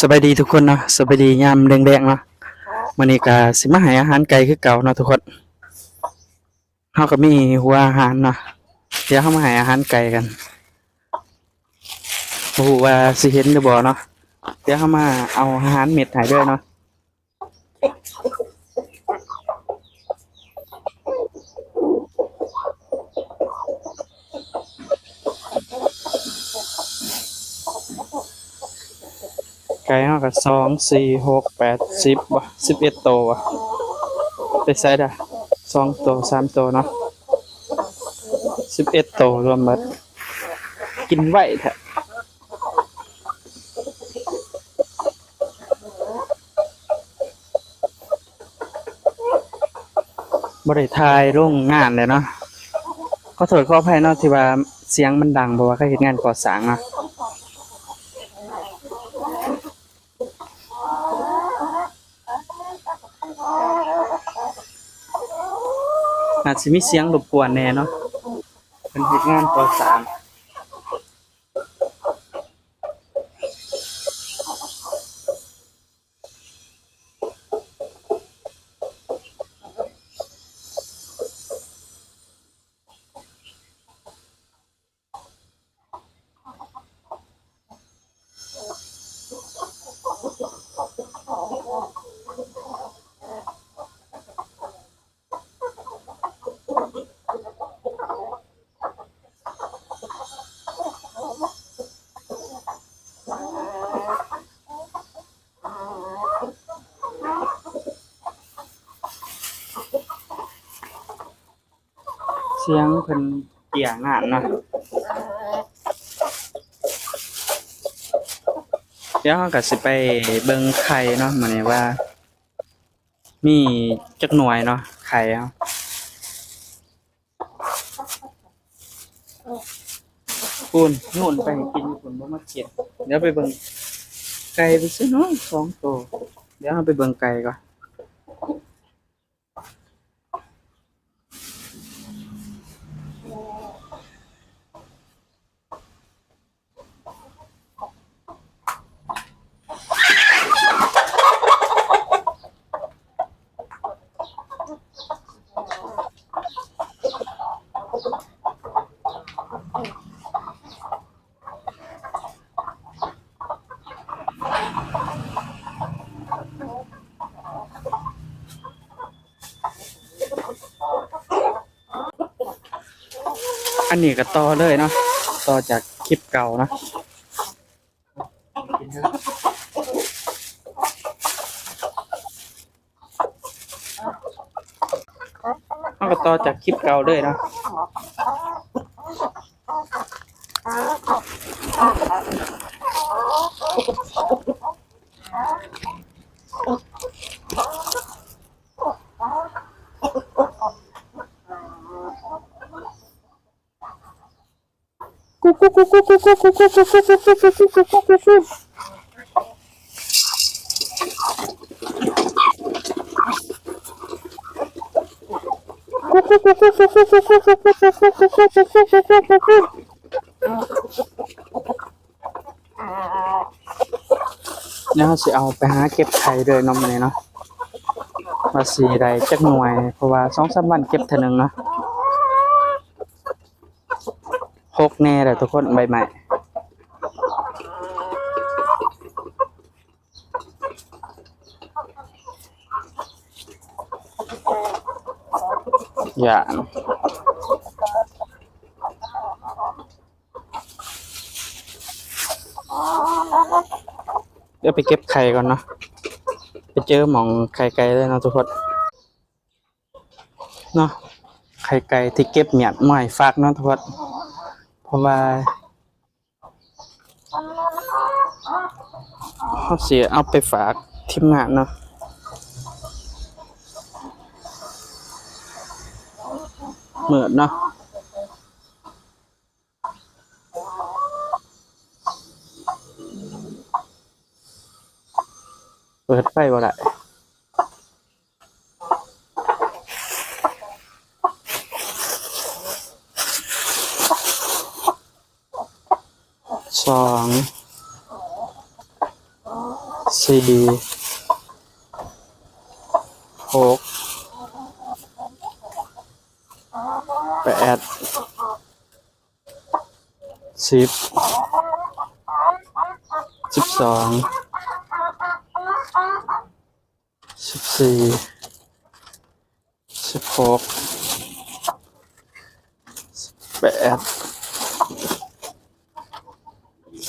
สบายดีทุกคนเนาะสบายดียามแดงๆเนาะมื้อนี้ก็สิมาให้อาหารไก่คือเก่าเนาะทุกคนเฮาก็มีหัวอาหารเนาะเดี๋ยวเฮามาให้อาหารไก่กันบ่ฮู้ว่าสิเห็นหรือบ่เนาะเดี๋ยวเฮามาเอาอาหารเม็ดให้ด้วยเนาะไก่เฮาก็2 4 6 8 10บ่11ตัวบ่ไปใส่ดะ2ตัว3ตัวเนาะ11ตัวรวมหมดกินไว้แท้บ่ได้ถ่ายลงงานเลยเนาะขอโทษขออภัยเนาะที่ว่าเสียงมันดังเพราะว่าเขาเฮ็ดงานก่อสร้างเนาะ อาจสิมีเสียงรบกวนแหน่เนาะเป็นเฮ็ดงานก่อสร้างเสียงเพิ่นเกี่ยงานเนาะเดี๋ยวเราก็สิไปเบิ่งไข่เนาะมื้อนี้ว่ามีจักหน่วยเนาะไข่เฮาปูนนู่นไปให้กินอยู่พุ่นบ่มาเก็บเดี๋ยวไปเบิ่งไก่ไปซื้อเนาะ2ตัวเดี๋ยวเราไปเบิ่งไก่ก่อนอันนี้ก็ต่อเลยเนาะต่อจากคลิปเก่าเนาะเราก็ต่อจากคลิปเก่าเลยเนาะเดี๋ยวเราสิเอาไปหาเก็บไข่เลยเนาะมื้อนี้เนาะว่าสิได้จักหน่วยเพราะว่า 2-3 วันเก็บเทื่อนึงเนาะ6แน่แหละทุกคนใบใหม่อย่างเดี๋ยวไปเก็บไข่ก่อนเนาะไปเจอหม่องไข่ไก่เลยเนาะทุกคนเนาะไข่ไก่ที่เก็บเมียดใหม่ฝากเนาะทุกคนเพราะว่าเขาสิเอาไปฝากทีมงานเนาะมืดเนาะเปิดไฟบ่ได้2 4 6 8 10 12 14 16 8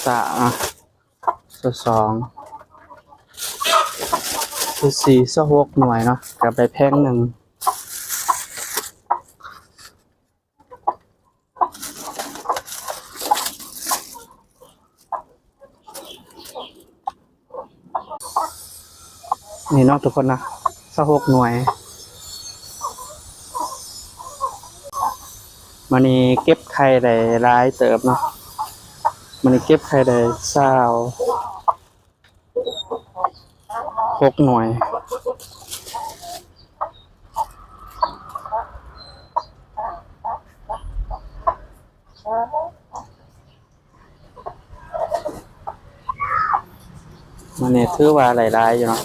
3 2 4 6หน่วยเนาะกับไปแพงหนึ่งนี่เนาะทุกคนนะ6หน่วยมันนี่เก็บไข่ได้หลายเติบเนาะมันนี่เก็บไข่ได้6หน่วยมันนี่ถือว่าหลายๆอยู่เนาะ